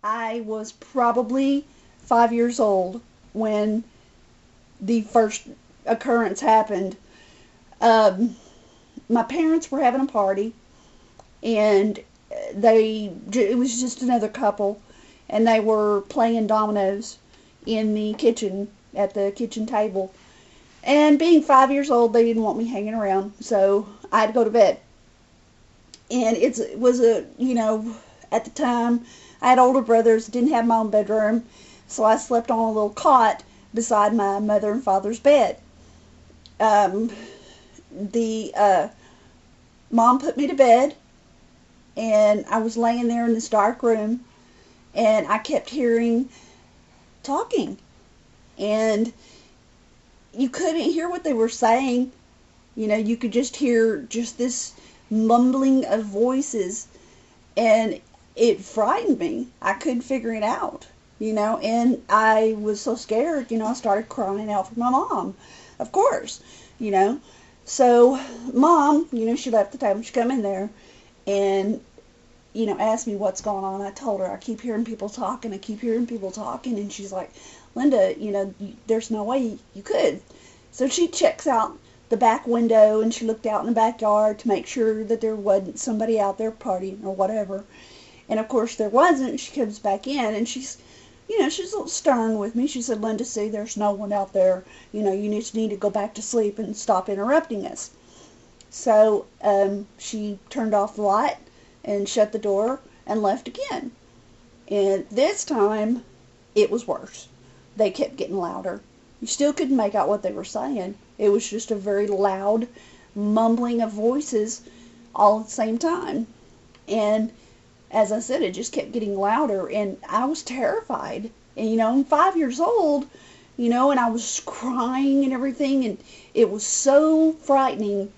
I was probably 5 years old when the first occurrence happened. Um, my parents were having a party, and it was just another couple, and they were playing dominoes in the kitchen at the kitchen table. And being 5 years old, they didn't want me hanging around, so I had to go to bed. And it was at the time, I had older brothers, didn't have my own bedroom, so I slept on a little cot beside my mother and father's bed. Um, the Mom put me to bed, and I was laying there in this dark room, and I kept hearing talking, and you couldn't hear what they were saying. You could just hear just this mumbling of voices, and it frightened me. I couldn't figure it out, and I was so scared, I started crying out for my mom, of course, you know. So Mom, she left the table, she come in there and, asked me what's going on. I told her, I keep hearing people talking, I keep hearing people talking, and she's like, Linda, there's no way you could. So she checks out the back window, and she looked out in the backyard to make sure that there wasn't somebody out there partying or whatever. And of course there wasn't. She comes back in, and she's a little stern with me. She said, Linda, see, there's no one out there. You just need to go back to sleep and stop interrupting us. So she turned off the light and shut the door and left again. And this time it was worse. They kept getting louder. You still couldn't make out what they were saying. It was just a very loud mumbling of voices all at the same time. And as I said, it just kept getting louder, and I was terrified. And, I'm 5 years old, and I was crying and everything, and it was so frightening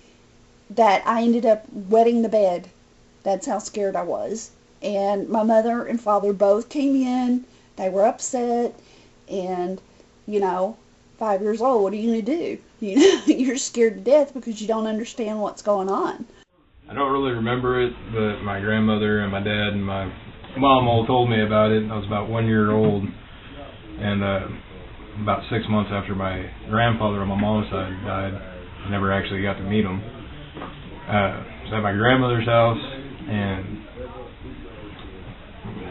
that I ended up wetting the bed. That's how scared I was. And my mother and father both came in. They were upset, and, 5 years old, what are you going to do? You're scared to death because you don't understand what's going on. I don't really remember it, but my grandmother and my dad and my mom all told me about it. I was about 1 year old, and about 6 months after my grandfather on my mom's side died. I never actually got to meet him. I was at my grandmother's house, and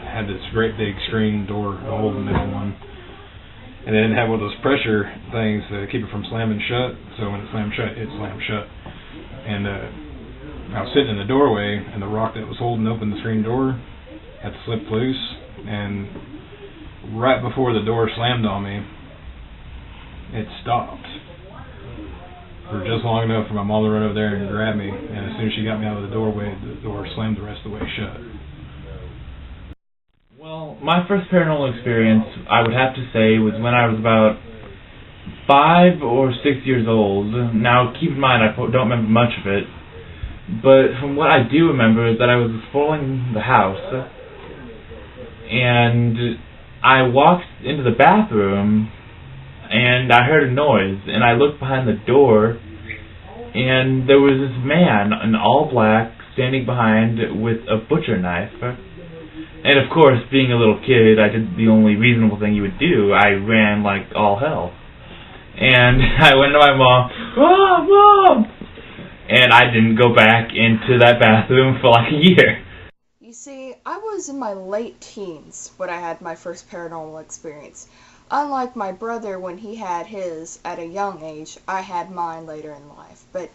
had this great big screen door, a hole in the middle one. And they didn't have one of those pressure things to keep it from slamming shut, so when it slammed shut, it slammed shut. And I was sitting in the doorway, and the rock that was holding open the screen door had slipped loose, and right before the door slammed on me, it stopped for just long enough for my mom to run over there and grab me, and as soon as she got me out of the doorway, the door slammed the rest of the way shut. Well, my first paranormal experience, I would have to say, was when I was about 5 or 6 years old. Now, keep in mind, I don't remember much of it, but from what I do remember is that I was exploring the house, and I walked into the bathroom, and I heard a noise, and I looked behind the door, and there was this man in all black standing behind with a butcher knife. And of course, being a little kid, I did the only reasonable thing you would do. I ran like all hell. And I went to my mom, "Oh, Mom!" And I didn't go back into that bathroom for like a year. You see, I was in my late teens when I had my first paranormal experience. Unlike my brother when he had his at a young age, I had mine later in life. But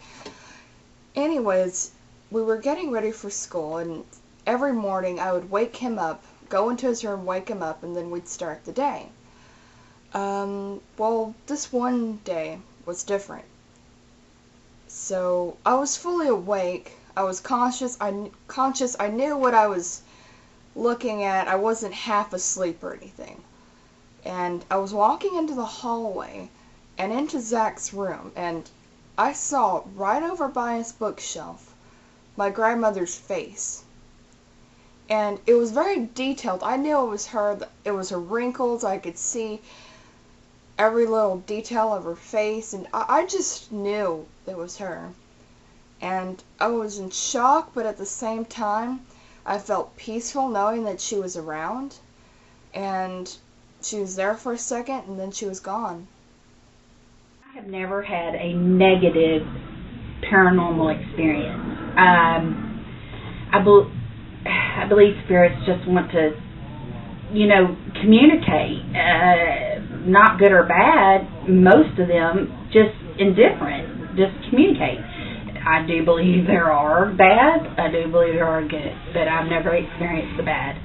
anyways, we were getting ready for school, and every morning I would wake him up, go into his room, wake him up, and then we'd start the day. Well, this one day was different. So I was fully awake. I was conscious. I knew what I was looking at. I wasn't half asleep or anything. And I was walking into the hallway and into Zach's room, and I saw right over by his bookshelf my grandmother's face. And it was very detailed. I knew it was her. It was her wrinkles. I could see every little detail of her face, and I just knew it was her. And I was in shock, but at the same time, I felt peaceful knowing that she was around. and she was there for a second, and then she was gone. I have never had a negative paranormal experience. I believe spirits just want to, communicate. Not good or bad, most of them just indifferent, just communicate. I do believe there are bad, I do believe there are good, but I've never experienced the bad.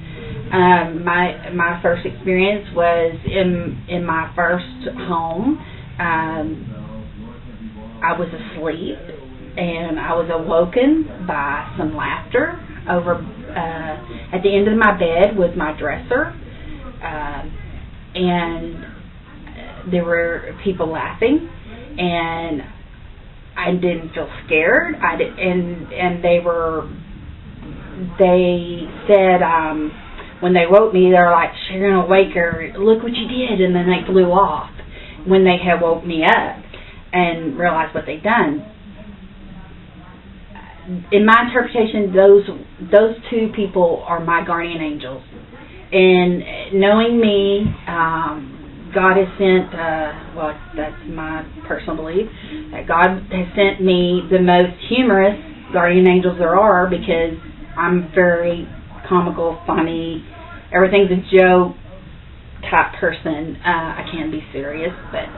My first experience was in my first home. I was asleep, and I was awoken by some laughter over at the end of my bed was my dresser, and there were people laughing, and I didn't feel scared. And they said when they woke me, they were like, "You're gonna wake her. Look what you did!" And then they flew off when they had woke me up and realized what they'd done. In my interpretation, those two people are my guardian angels. And knowing me, God has sent, that's my personal belief, that God has sent me the most humorous guardian angels there are, because I'm very comical, funny, everything's a joke type person. I can be serious, but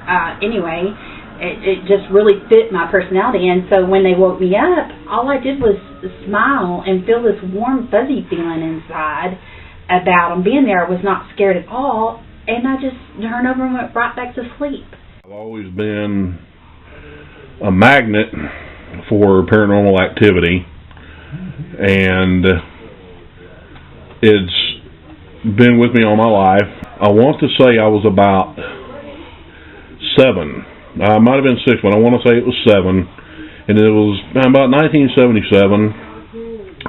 anyway, it just really fit my personality. And so when they woke me up, all I did was smile and feel this warm, fuzzy feeling inside about them being there. I was not scared at all, and I just turned over and went right back to sleep. I've always been a magnet for paranormal activity, and it's been with me all my life. I want to say I was about 7. I might have been 6, but I want to say it was 7. And it was about 1977.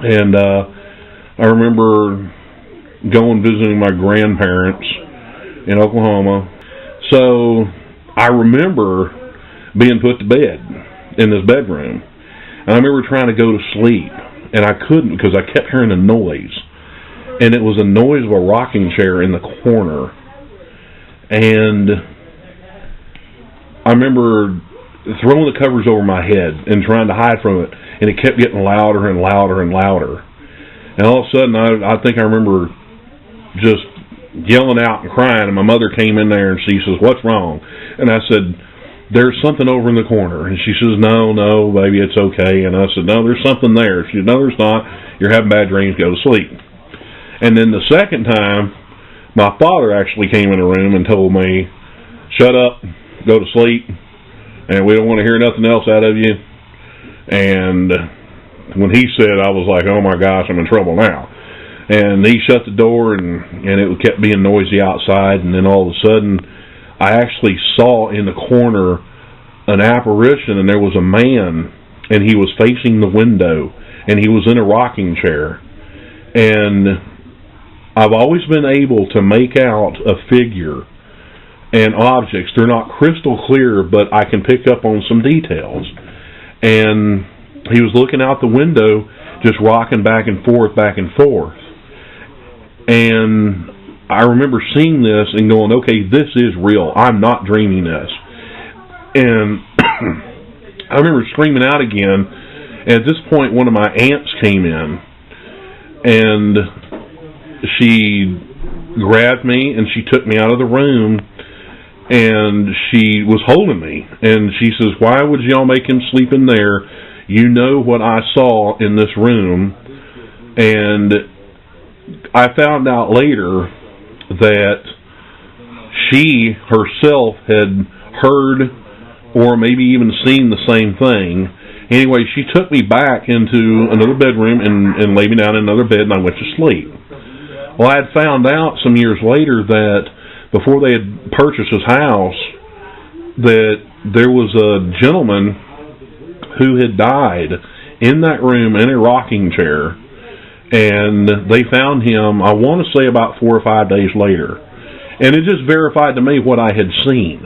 And I remember going visiting my grandparents in Oklahoma. So I remember being put to bed in this bedroom. And I remember trying to go to sleep, and I couldn't because I kept hearing a noise. And it was the noise of a rocking chair in the corner. And I remember throwing the covers over my head and trying to hide from it, and it kept getting louder and louder and louder. And all of a sudden, I think I remember just yelling out and crying, and my mother came in there, and she says, "What's wrong?" And I said, "There's something over in the corner." And she says, no, baby, it's okay. And I said, "No, there's something there." She said, "No, there's not. You're having bad dreams. Go to sleep." And then the second time, my father actually came in the room and told me, "Shut up, go to sleep, and we don't want to hear nothing else out of you." And when he said, I was like, "Oh my gosh, I'm in trouble now." And he shut the door, and it kept being noisy outside. And then all of a sudden, I actually saw in the corner an apparition, and there was a man, and he was facing the window, and he was in a rocking chair. And I've always been able to make out a figure and objects. They're not crystal clear, but I can pick up on some details. And he was looking out the window, just rocking back and forth, back and forth. And I remember seeing this and going, okay, this is real. I'm not dreaming this. And I remember screaming out again. And at this point, one of my aunts came in, and she grabbed me and she took me out of the room, and she was holding me, and she says, "Why would y'all make him sleep in there? You know what I saw in this room." And I found out later that she herself had heard or maybe even seen the same thing. Anyway, she took me back into another bedroom and laid me down in another bed, and I went to sleep. Well, I had found out some years later that before they had purchased his house, that there was a gentleman who had died in that room in a rocking chair, and they found him, I want to say, about 4 or 5 days later. And it just verified to me what I had seen.